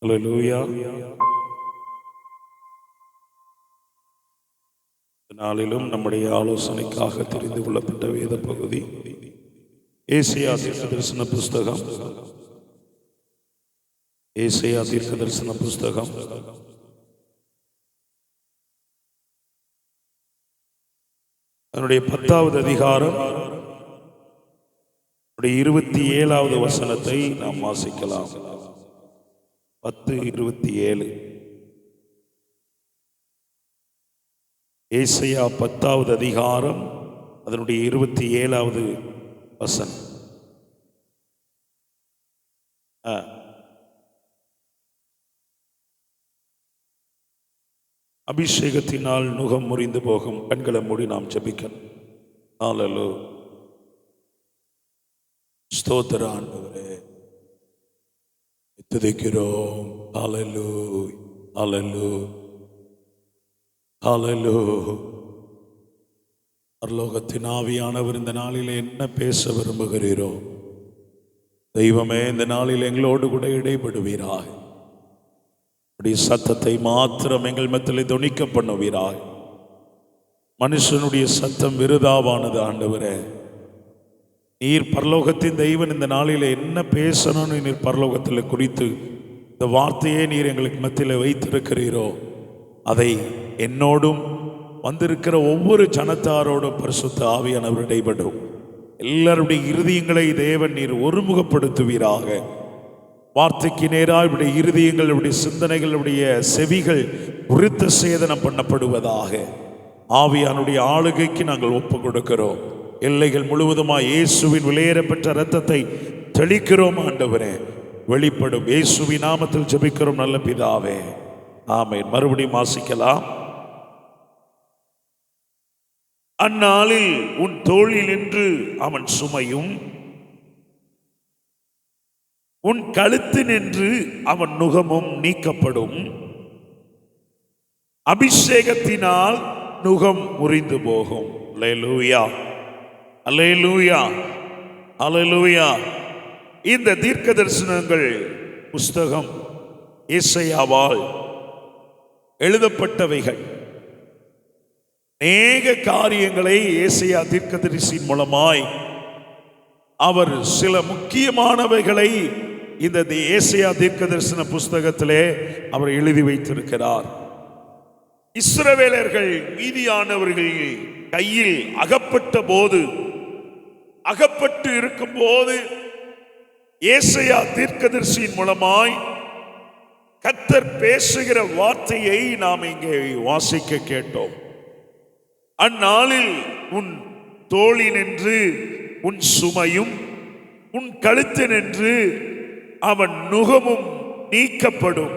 ஹல்லேலூயா. நாளிலும் நம்முடைய ஆலோசனைக்காக தெரிந்து கொள்ளப்பட்ட வேத பகுதி ஏசாயா தீர்க்கதரிசன புஸ்தகம். ஏசாயா தீர்க்கதரிசன புஸ்தகம் அதனுடைய 10வது அதிகாரம் 27வது வசனத்தை நாம் வாசிக்கலாம். 10:27. ஏசாயா 10வது அதிகாரம் அதனுடைய 27வது வசனம். அபிஷேகத்தினால் நுகம் முறிந்து போகும். கண்களை மூடி நாம் ஜெபிக்கணும். ஹல்லேலூயா. ஸ்தோத்திர ஆண்டவரே, துதிக்கிறோம். ஹல்லேலூயா, ஹல்லேலூயா, ஹல்லேலூயா. பரலோகத்தின் ஆவியானவர் இந்த நாளில் என்ன பேச விரும்புகிறீரோ தெய்வமே, இந்த நாளில் எங்களோடு கூட இடைபடுவீராக. சத்தத்தை மாத்திரம் எங்கள் மத்தியில் தொனிக்க பண்ணுவீராக. மனுஷனுடைய சத்தம் விருதாவானது. ஆண்டவரே, நீர் பரலோகத்தின் தெய்வன். இந்த நாளில் என்ன பேசணும்னு நீர் பரலோகத்தில் குறித்து இந்த வார்த்தையே நீர் எங்களுக்கு மத்தியில் வைத்திருக்கிறீரோ அதை என்னோடும் வந்திருக்கிற ஒவ்வொரு ஜனத்தாரோடும் பரிசுத்த ஆவியானவர் இடைபடும். எல்லாருடைய இருதயங்களை தேவன் நீர் ஒருமுகப்படுத்துவீராக. வார்த்தைக்கு நேராக இவருடைய இருதயங்கள், இவருடைய சிந்தனைகள், இவருடைய செவிகள் விருத்த சேதனம் பண்ணப்படுவதாக. ஆவியானுடைய ஆளுகைக்கு நாங்கள் ஒப்பு கொடுக்கிறோம். எல்லைகள் முழுவதுமாக இயேசுவின் விலையேறப்பெற்ற இரத்தத்தை தெளிக்கிறோம். ஆண்டவரே, வெளிப்படும் இயேசுவின் நாமத்தில் ஜெபிக்கிறோம் நல்ல பிதாவே, ஆமென். மறுபடியும் வாசிக்கலாம். அந்நாளில் உன் தோளில் நின்று அவன் சுமையும், உன் கழுத்து நின்று அவன் நுகமும் நீக்கப்படும். அபிஷேகத்தினால் நுகம் முறிந்து போகும். அல்லேலூயா, அல்லேலூயா, அல்லேலூயா. இந்த தீர்க்க தரிசனங்கள் புஸ்தகம் ஏசாயாவால் எழுதப்பட்டவைகள். அநேக காரியங்களை ஏசாயா தீர்க்கதரிசியின் மூலமாய் அவர் சில முக்கியமானவைகளை இந்த ஏசாயா தீர்க்கதரிசன புஸ்தகத்திலே அவர் எழுதி வைத்திருக்கிறார். இஸ்ரவேலர்கள் மீதியானவர்கள் கையில் அகப்பட்டு இருக்கும் போது ஏசாயா தீர்க்கதரிசியின் மூலமாய் கர்த்தர் பேசுகிற வார்த்தையை நாம் இங்கே வாசிக்க கேட்டோம். அந்நாளில் உன் தோளினின்று உன் சுமையும், உன் கழுத்து நின்று அவன் நுகமும் நீக்கப்படும்.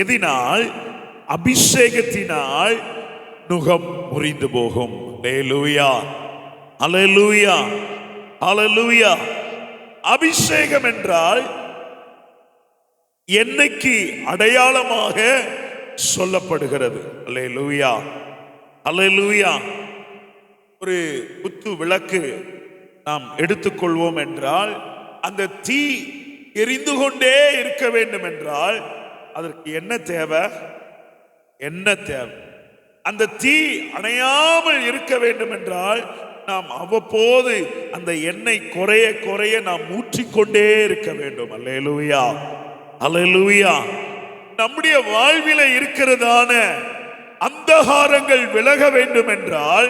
எதினால்? அபிஷேகத்தினால் நுகம் முறிந்து போகும். அல்லேலூயா, அல்லேலூயா, அல்லேலூயா. அபிஷேகம் என்றால் என்னைக்கு அடையாளமாக சொல்லப்படுகிறது. அல்லேலூயா, அல்லேலூயா. ஒரு குத்து விளக்கு நாம் எடுத்துக்கொள்வோம் என்றால் அந்த தீ எரிந்து கொண்டே இருக்க வேண்டும் என்றால் அதற்கு என்ன தேவை? அந்த தீ அணையாமல் இருக்க வேண்டும் என்றால் நாம் அவ்வப்போது அந்த எண்ணெய் குறைய குறைய நாம் ஊற்றிக்கொண்டே இருக்க வேண்டும். அல்லேலூயா, அல்லேலூயா. நம்முடைய வாழ்வில இருக்கிறதான அந்தகாரங்கள் விலக வேண்டும் என்றால்,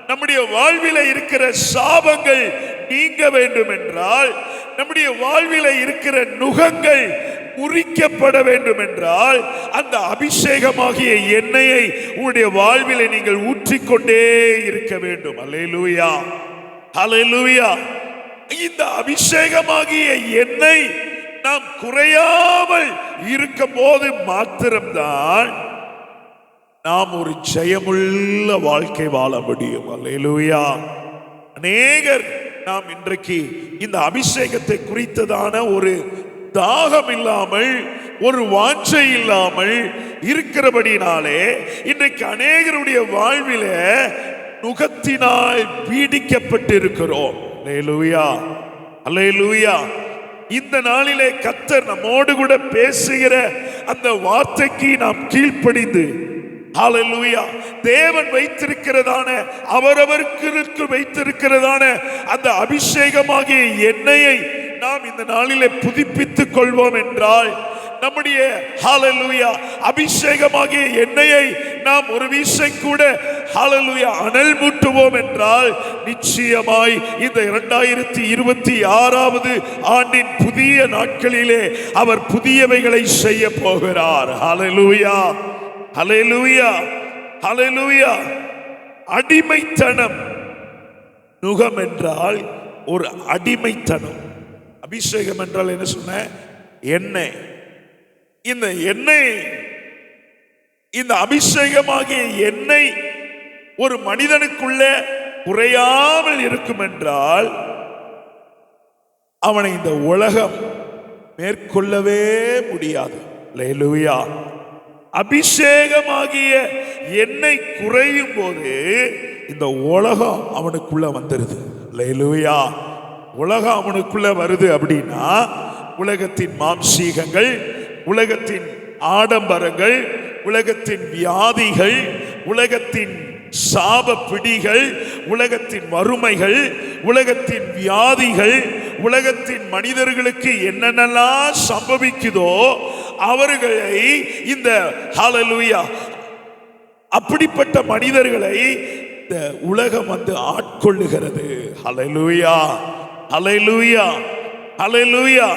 நம்முடைய வாழ்வில இருக்கிற சாபங்கள் நீங்க வேண்டும் என்றால், நம்முடைய வாழ்வில இருக்கிற நுகங்கள் முறிக்கப்பட வேண்டும் என்றால் அந்த அபிஷேகமாகிய எண்ணெயை உங்களுடைய வாழ்வில நீங்கள் ஊற்றிக்கொண்டே இருக்க வேண்டும். அல்லேலூயா, அல்லேலூயா. இந்த அபிஷேகமாகிய எண்ணெய் நாம் குறையாமல் இருக்கும் போது மாத்திரம்தான் நாம் ஒரு ஜெயமுள்ள வாழ்க்கை வாழ முடியும். அல்லேலூயா. அநேகர் நாம் இன்றைக்கு இந்த அபிஷேகத்தை குறித்ததான ஒரு தாகம் இல்லாமல், ஒரு வாஞ்சை இல்லாமல் இருக்கிறபடினாலே இன்றைக்கு அநேகருடைய வாழ்வில நுகத்தினால் பீடிக்கப்பட்டு இருக்கிறோம். அல்லேலூயா, அல்லேலூயா. இந்த நாளிலே கர்த்தர் நம்மோடு கூட பேசுகிற அந்த வார்த்தைக்கு நாம் கீழ்ப்படிந்து ஹல்லேலூயா தேவன் வைத்திருக்கிறதான அவரவருக்கு வைத்திருக்கிறதான அந்த அபிஷேகமாகிய எண்ணெயை நாம் இந்த நாளிலே புதுப்பித்துக் கொள்வோம் என்றால், நம்முடைய ஹல்லேலூயா அபிஷேகமாகிய எண்ணெயை நாம் ஒரு வீசை கூட ஹல்லேலூயா அனல் மூட்டுவோம் என்றால், நிச்சயமாய் இந்த 2026 ஆண்டின் புதிய நாட்களிலே அவர் புதியவைகளை செய்ய போகிறார். ஹல்லேலூயா ஹல்லேலூயா ஹல்லேலூயா. அடிமைத்தனம், நுகம் என்றால் ஒரு அடிமைத்தனம். அபிஷேகம் என்றால் என்ன சொன்ன? எண்ணெய். இந்த எண்ணெய், இந்த அபிஷேகமாகிய எண்ணெய் ஒரு மனிதனுக்குள்ள குறையாமல் இருக்கும் என்றால் அவனை இந்த உலகம் மேற்கொள்ளவே முடியாது. அல்லேலூயா. அபிஷேகமாகிய எண்ணெய் குறையும் போது இந்த உலகம் அவனுக்குள்ள வந்துருது. அல்லேலூயா. உலகம் அவனுக்குள்ள வருது அப்படின்னா, உலகத்தின் மாம்சீகங்கள், உலகத்தின் ஆடம்பரங்கள், உலகத்தின் வியாதிகள், உலகத்தின் சாப பிடிகள், உலகத்தின் வறுமைகள், உலகத்தின் வியாதிகள், உலகத்தின் மனிதர்களுக்கு என்னென்னலாம் சம்பவிக்குதோ அவர்களை இந்த ஹல்லேலூயா அப்படிப்பட்ட மனிதர்களை இந்த உலகம் வந்து ஆட்கொள்ளுகிறது. ஹல்லேலூயா ஹல்லேலூயா ஹல்லேலூயா.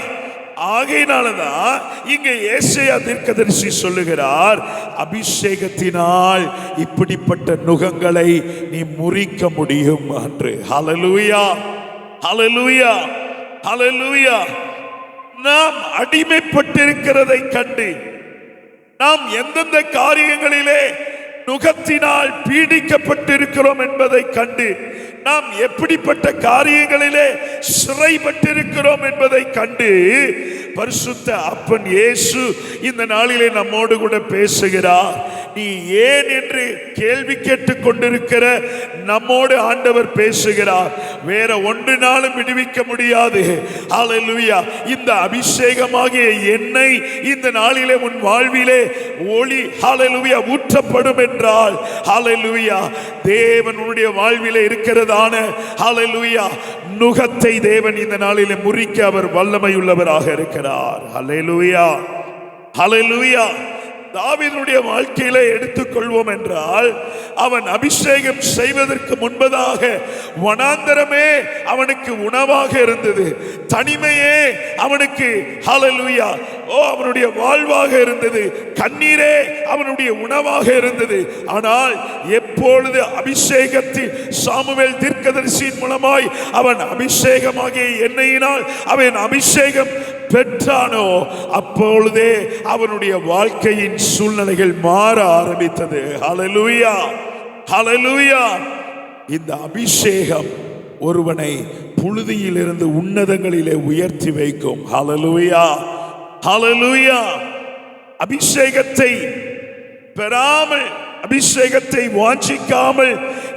ஆகையினாலதான் இங்க ஏசாயா தீர்க்கதரிசி சொல்லுகிறார், அபிஷேகத்தினால் இப்படிப்பட்ட நுகங்களை நீ முறிக்க முடியும் என்று. ஹல்லேலூயா ஹல்லேலூயா ஹல்லேலூயா. நாம் அடிமைப்பட்டிருக்கிறதை கண்டு, நாம் எந்தெந்த காரியங்களிலே நுகத்தினால் பீடிக்கப்பட்டிருக்கிறோம் என்பதை கண்டு, நாம் எப்படிப்பட்ட காரியங்களிலே சிறைப்பட்டிருக்கிறோம் என்பதை கண்டு, பரிசுத்த அப்பன் இயேசு இந்த நாளிலே நம்மோடு கூட பேசுகிறார். நீ ஏன் என்று கேள்வி கேட்டுக் கொண்டிருக்கிற நம்மோடு ஆண்டவர் பேசுகிறார். வேற ஒன்றினாலும் விடுவிக்க முடியாது. ஹல்லேலூயா. இந்த அபிஷேகமாகிய எண்ணெய் இந்த நாளிலே உன் வாழ்விலே ஒளி ஹல்லேலூயா ஊற்றப்படும் என்றால், ஹல்லேலூயா தேவனுடைய வாழ்விலே இருக்கிறதான ஹல்லேலூயா நுகத்தை தேவன் இந்த நாளிலே முறிக்க அவர் வல்லமை உள்ளவராக இருக்கிறார். ஹல்லேலூயா ஹல்லேலூயா. தாவீதுடைய வாழ்க்கையிலே எடுத்துக்கொள்வோம் என்றால், அவன் அபிஷேகம் செய்வதற்கு முன்பதாக வனாந்தரமே அவனுக்கு உணவாக இருந்தது. தனிமையே அவனுக்கு ஹல்லேலூயா அவனுடைய வாழ்வாக இருந்தது. கண்ணீரே அவனுடைய உணவாக இருந்தது. ஆனால் எப்பொழுது அபிஷேகத்தில் சாமுவேல் தீர்க்கதரிசியின் மூலமாய் அவன் அபிஷேகமாகிய எண்ணெயினால் அவன் அபிஷேகம் பெற்றானோ, அப்பொழுதே அவனுடைய வாழ்க்கையின் சூழ்நிலைகள் மாற ஆரம்பித்தது. ஹல்லேலூயா ஹல்லேலூயா. இந்த அபிஷேகம் ஒருவனை புழுதியிலிருந்து உன்னதங்களிலே உயர்த்தி வைக்கும். ஹல்லேலூயா ஹல்லேலூயா. அபிஷேகத்தை பெறாமல், அபிஷேகத்தை வாஞ்சிக்காமல்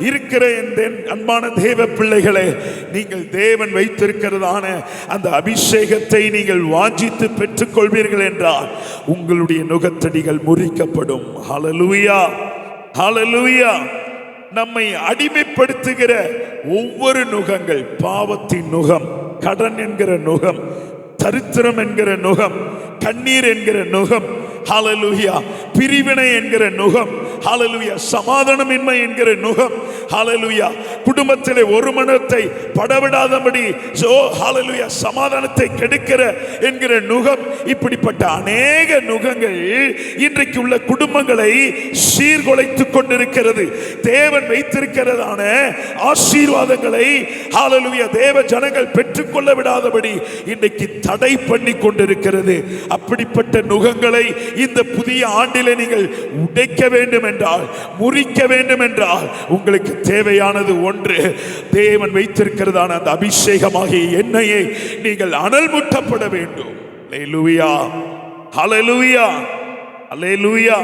இருக்கிற என் அன்பான தேவ பிள்ளைகளே, நீங்கள் தேவன் வைத்திருக்கிறதான அந்த அபிஷேகத்தை நீங்கள் வாஞ்சித்து பெற்றுக் கொள்வீர்கள் என்றால் உங்களுடைய நுகத்தடிகள் முறிக்கப்படும். ஹல்லேலூயா ஹல்லேலூயா. நம்மை அடிமைப்படுத்துகிற ஒவ்வொரு நுகங்கள், பாவத்தின் நுகம், கடன் என்கிற நுகம், தரித்திரம் என்கிற நுகம், கண்ணீர் என்கிற நுகம், ஹல்லேலூயா பிரிவினை என்கிற நுகம், ஹல்லேலூயா சமாதானமின்மை என்கிற நுகம், ஹல்லேலூயா குடும்பத்திலே ஒரு மனத்தை படவிடாதபடி ஹல்லேலூயா சமாதானத்தை கெடுக்கிற என்கிற நுகம், இப்படிப்பட்ட அநேக நுகங்கள் இன்றைக்கு உள்ள குடும்பங்களை சீர்குலைத்துக் கொண்டிருக்கிறது. தேவன் வைத்திருக்கிறதான ஆசீர்வாதங்களை ஹல்லேலூயா தேவ ஜனங்கள் பெற்றுக்கொள்ள விடாதபடி இன்றைக்கு தடை பண்ணி கொண்டிருக்கிறது. அப்படிப்பட்ட நுகங்களை இந்த புதிய ஆண்டிலே நீங்கள் உடைக்க வேண்டும் என்றால், முறிக்க வேண்டும் என்றால், உங்களுக்கு தேவையானது ஒன்று, தேவன் வைத்திருக்கிறதான அந்த அபிஷேகமாகிய எண்ணெயை நீங்கள் அனல் மூட்டப்பட வேண்டும். அல்லேலூயா ஹல்லேலூயா அல்லேலூயா.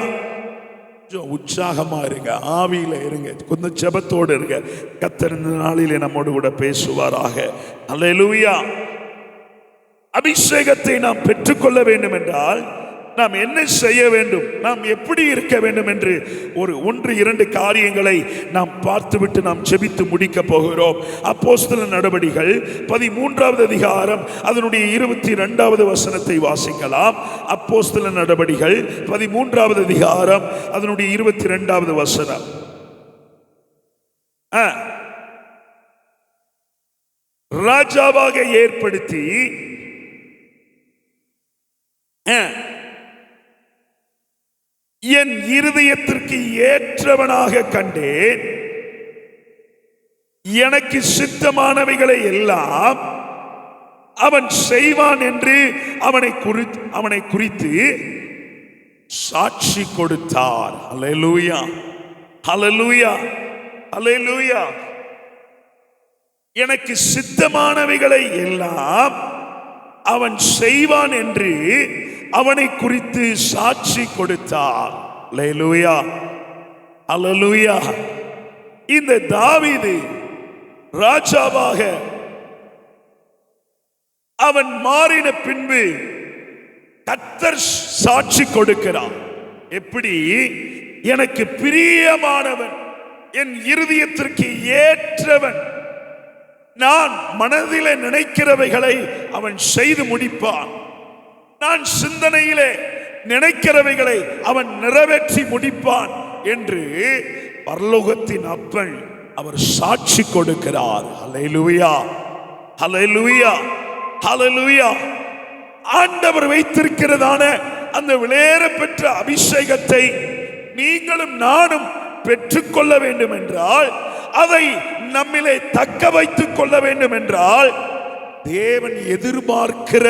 உற்சாகமா இருங்க, ஆவியில இருங்க, கொஞ்சம் ஜெபத்தோடு இருங்க. கர்த்தர் இந்த நாளிலே நம்மோடு கூட பேசுவாராக. அல்லேலூயா. அபிஷேகத்தை நாம் பெற்றுக்கொள்ள வேண்டும் என்றால் நாம் என்ன செய்ய வேண்டும், நாம் எப்படி இருக்க வேண்டும் என்று ஒரு 1-2 காரியங்களை நாம் பார்த்துவிட்டு நாம் ஜெபித்து முடிக்க போகிறோம். அப்போஸ்தலர் நடபடிகள் 13வது அதிகாரம் அதனுடைய 22வது வசனத்தை வாசிக்கலாம். அப்போஸ்தலர் நடபடிகள் 13வது அதிகாரம் அதனுடைய 22வது வசனம். ராஜாவாக ஏற்படுத்தி என் இருதயத்திற்கு ஏற்றவனாக கண்டேன், எனக்கு சித்தமானவைகளை எல்லாம் அவன் செய்வான் என்று அவனை குறித்து சாட்சி கொடுத்தார். அல்லேலூயா, அல்லேலூயா, அல்லேலூயா. எனக்கு சித்தமானவைகளை எல்லாம் அவன் செய்வான் என்று அவனை குறித்து சாட்சி கொடுத்தார். அல்லேலூயா, அல்லேலூயா. இந்த தாவீது ராஜாவாக அவன் மாறின பின்பு கர்த்தர் சாட்சி கொடுக்கிறார். எப்படி? எனக்கு பிரியமானவன், என் இருதயத்திற்கு ஏற்றவன், நான் மனதிலே நினைக்கிறவைகளை அவன் செய்து முடிப்பான், நான் சிந்தனையிலே நினைக்கிறவைகளை அவன் நிறைவேற்றி முடிப்பான் என்று பரலோகத்தின் அப்பன் அவர் சாட்சி கொடுக்கிறார். அல்லேலூயா, அல்லேலூயா, அல்லேலூயா. ஆண்டவர் வைத்திருக்கிறதான அந்த விலையேற பெற்ற அபிஷேகத்தை நீங்களும் நானும் பெற்றுக்கொள்ள வேண்டும் என்றால், அதை நம்மிலே தக்க வைத்துக் கொள்ள வேண்டும் என்றால், தேவன் எதிர்பார்க்கிற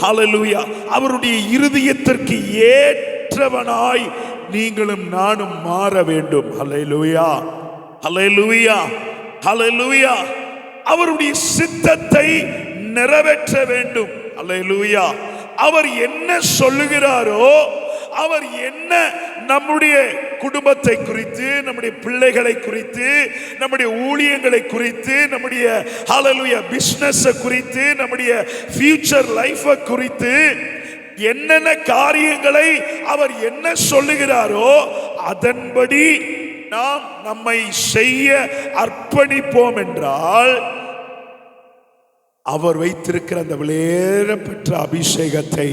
ஹல்லேலூயா அவருடைய இருதயத்திற்கு ஏற்றவனாய் நீங்களும் நானும் மாற வேண்டும். ஹல்லேலூயா, ஹல்லேலூயா, ஹல்லேலூயா. அவருடைய சித்தத்தை நிறைவேற்ற வேண்டும். ஹல்லேலூயா. அவர் என்ன சொல்லுகிறாரோ, அவர் என்ன நம்முடைய குடும்பத்தை குறித்து, நம்முடைய பிள்ளைகளை குறித்து, நம்முடைய ஊழியங்களை குறித்து, நம்முடைய ஹல்லேலூயா பிசினஸ் குறித்து, நம்முடைய ஃபியூச்சர் லைஃப் குறித்து என்னென்ன காரியங்களை அவர் என்ன சொல்லுகிறாரோ அதன்படி நாம் நம்மை செய்ய அர்ப்பணிப்போம் என்றால், அவர் வைத்திருக்கிற அந்த விலையேற பெற்ற அபிஷேகத்தை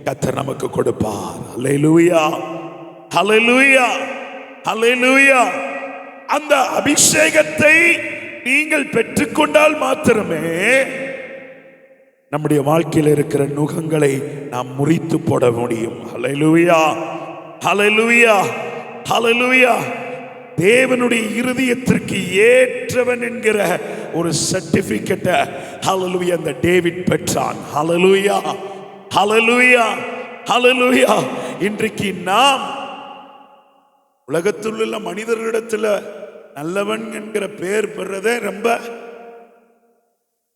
கர்த்தர் நமக்கு கொடுப்பார். அல்லேலூயா, அல்லேலூயா, அல்லேலூயா. அந்த அபிஷேகத்தை நீங்கள் பெற்றுக்கொண்டால் மாத்திரமே நம்முடைய வாழ்க்கையில் இருக்கிற நுகங்களை நாம் முறித்து போட முடியும். அல்லேலூயா, அல்லேலூயா, அல்லேலூயா. தேவனுடைய இருதயத்திற்கு ஏற்றவன் என்கிற ஒரு சர்டிபிகேட்டை ஹல்லேலூயா அந்த டேவிட் பெற்றான். ஹல்லேலூயா, ஹல்லேலூயா, ஹல்லேலூயா. இன்றைக்கு நாம் உலகத்தில் உள்ள மனிதர்களிடத்தில் நல்லவன் என்கிற பெயர் பெறதே ரொம்ப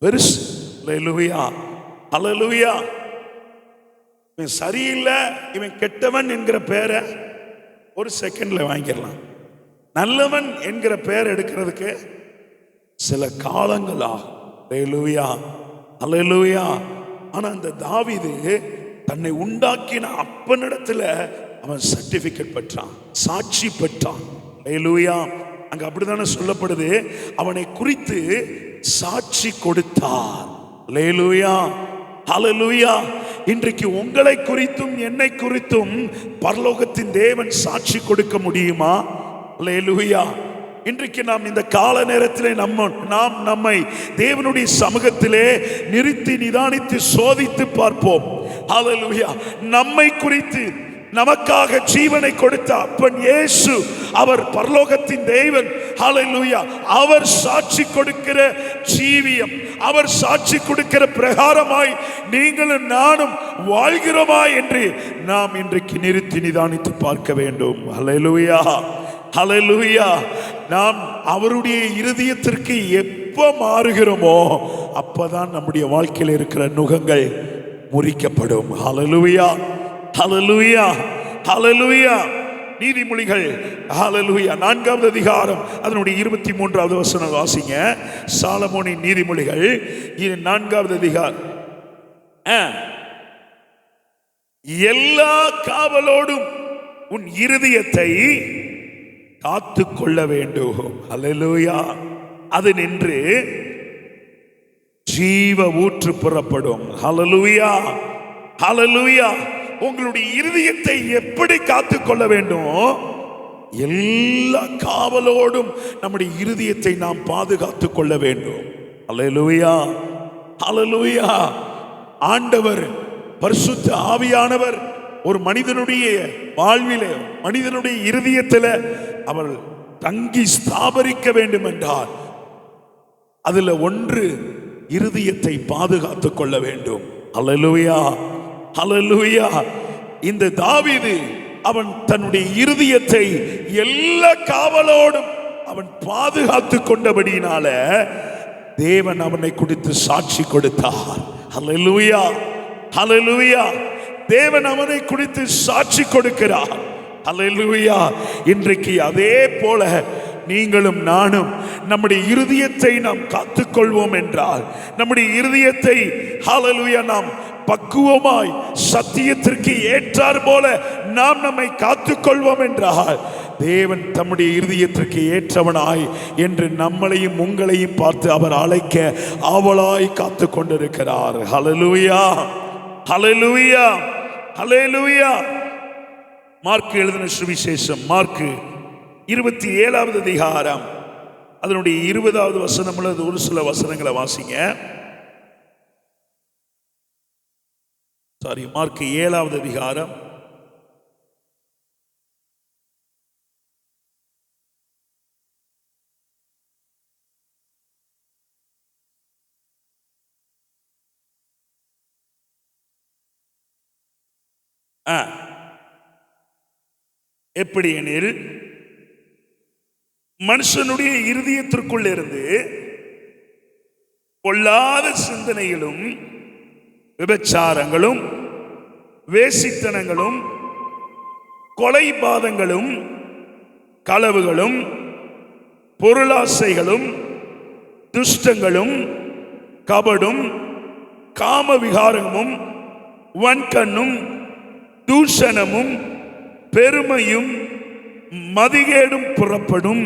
பெருசு. ஹல்லேலூயா, ஹல்லேலூயா. இவன் சரியில்லை, இவன் கெட்டவன் என்கிற பெயரை ஒரு செகண்ட்ல வாங்கிடலாம். நல்லவன் என்கிற பெயர் எடுக்கிறதுக்கு சில காலங்கள் ஆகும். அல்லேலூயா, அல்லேலூயா. ஆனா அந்த தாவீது தன்னை உண்டாக்கின அப்பனிடத்துல அவன் சர்டிபிகேட் பெற்றான், சாட்சி பெற்றான். அல்லேலூயா. அங்க அப்படித்தானே சொல்லப்படுது, அவனை குறித்து சாட்சி கொடுத்தார். அல்லேலூயா, அல்லேலூயா. இன்றைக்கு உங்களை குறித்தும் என்னை குறித்தும் பரலோகத்தின் தேவன் சாட்சி கொடுக்க முடியுமா? அல்லேலூயா. இன்றைக்கு நாம் இந்த கால நேரத்திலே நாம் நம்மை தேவனுடைய சமூகத்திலே நிறுத்தி நிதானித்து சோதித்து பார்ப்போம். ஹல்லேலூயா. நம்மை குறித்து நமக்காக ஜீவனை கொடுத்த அப்பன் இயேசு, அவர் பரலோகத்தின் தேவன். ஹல்லேலூயா. அவர் சாட்சி கொடுக்கிற ஜீவியம், அவர் சாட்சி கொடுக்கிற பிரகாரமாய் நீங்களும் நானும் வாழ்கிறோமா என்று நாம் இன்றைக்கு நிறுத்தி நிதானித்து பார்க்க வேண்டும். ஹல்லேலூயா, ஹல்லேலூயா. நாம் அவருடைய இருதயத்திற்கு எப்ப மாறுகிறோமோ அப்பதான் நம்முடைய வாழ்க்கையில் இருக்கிற நுகங்கள் முறிக்கப்படும். ஹல்லேலூயா, ஹல்லேலூயா, ஹல்லேலூயா. நீதிமொழிகள் ஹல்லேலூயா 4வது அதிகாரம் அதனுடைய 23வது வசனம் வாசிங்க. சாலமோனின் நீதிமொழிகள் 4வது அதிகாரம் எல்லா காவலோடும் உன் இருதயத்தை காத்து கொள்ள வேண்டும். அல்லேலூயா. அது நின்று ஜீவ ஊற்று புறப்படும். அல்லேலூயா, அல்லேலூயா. உங்களுடைய இருதயத்தை எப்படி காத்து கொள்ள வேண்டும்? எல்லா காவலோடும் நம்முடைய இருதயத்தை நாம் பாதுகாத்துக் கொள்ள வேண்டும். அல்லேலூயா, அல்லேலூயா. ஆண்டவர் பரிசுத்த ஆவியானவர் ஒரு மனிதனுடைய வாழ்விலே, மனிதனுடைய இருதயத்தில் அவர் தங்கி ஸ்தாபரிக்க வேண்டும் என்றால் அதுல ஒன்று இருதயத்தை பாதுகாத்துக் கொள்ள வேண்டும். அல்லேலூயா, அல்லேலூயா. இந்த தாவீது அவன் தன்னுடைய இருதயத்தை எல்லா காவலோடும் அவன் பாதுகாத்து கொண்டபடியினால தேவன் அவனை குறித்து சாட்சி கொடுத்தார். அல்லேலூயா, அல்லேலூயா. தேவன் அவனை குறித்து சாட்சி கொடுக்கிறார். அல்லேலூயா. இன்றைக்கு அதே போல நீங்களும் நானும் நம்முடைய இருதயத்தை நாம் காத்துக்கொள்வோம் என்றால், நம்முடைய இருதயத்தை ஹல்லேலூயா நாம் பக்குவமாய் சத்தியத்திற்கு ஏற்றார் போல நாம் நம்மை காத்துக்கொள்வோம் என்றால், தேவன் தம்முடைய இருதயத்திற்கு ஏற்றவனாய் என்று நம்மளையும் உங்களையும் பார்த்து அவர் அழைக்க ஆவலாய் காத்து கொண்டிருக்கிறார். ஹல்லேலூயா, ஹல்லேலூயா, ஹல்லேலூயா. மார்க்கு எழுதின சுவிசேஷம், மார்க்கு 27வது அதிகாரம் அதனுடைய 20வது வசனம் உள்ளது. ஒரு சில வசனங்களை வாசிங்க. மார்க்கு 7வது அதிகாரம் எப்படி எனில், மனுஷனுடைய இருதயத்திற்குள் இருந்து பொல்லாத சிந்தனைகளும் விபச்சாரங்களும் வேசித்தனங்களும் கொலைபாதங்களும் களவுகளும் பொருளாசைகளும் துஷ்டங்களும் கபடும் காம விகாரமும் வன்கண்ணும் தூஷணமும் பெருமையும் மதிகேடும் புறப்படும்.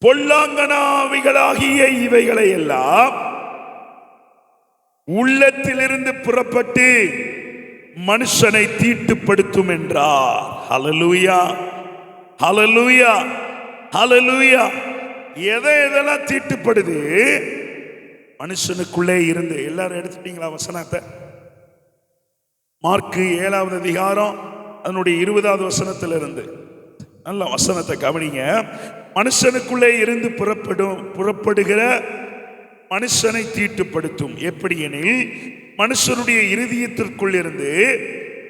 பொல்லாங்கனாவிகளாகிய இவைகளை எல்லாம் உள்ளத்திலிருந்து புறப்பட்டு மனுஷனை தீட்டுப்படுத்தும் என்றார். ஹல்லேலூயா, ஹல்லேலூயா, ஹல்லேலூயா. எதெல்லாம் தீட்டுப்படுது? மனுஷனுக்குள்ளே இருந்து. எல்லாரும் எடுத்துட்டீங்களா வசனத்தை? மார்க்கு 7வது அதிகாரம் அதனுடைய 20வது வசனத்திலிருந்து நல்ல வசனத்தை கவனிங்க. மனுஷனுக்குள்ளே இருந்து புறப்படுகிற மனுஷனை தீட்டுப்படுத்தும். எப்படி எனில், மனுஷனுடைய இருதயத்திற்குள் இருந்து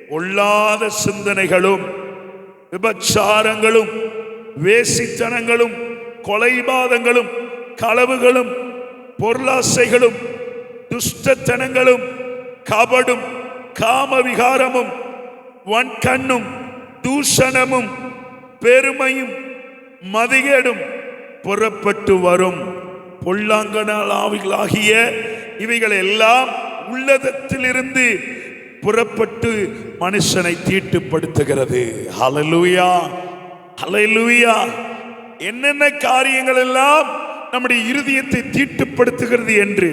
பொல்லாத சிந்தனைகளும் விபச்சாரங்களும் வேசித்தனங்களும் கொலைபாதங்களும் களவுகளும் பொருளாசைகளும் துஷ்டத்தனங்களும் கபடும் காம விகாரமும் வன்கண்ணும் தூஷணமும் பெருமையும் மதிகேடும் புறப்பட்டு வரும். பொல்லாங்கனாவிகளாகிய இவைகள் எல்லாம் உள்ளத்திலிருந்து புறப்பட்டு மனுஷனை தீட்டுப்படுத்துகிறது. ஹல்லேலூயா, ஹல்லேலூயா. என்னென்ன காரியங்கள் எல்லாம் நம்முடைய இருதயத்தை தீட்டுப்படுத்துகிறது என்று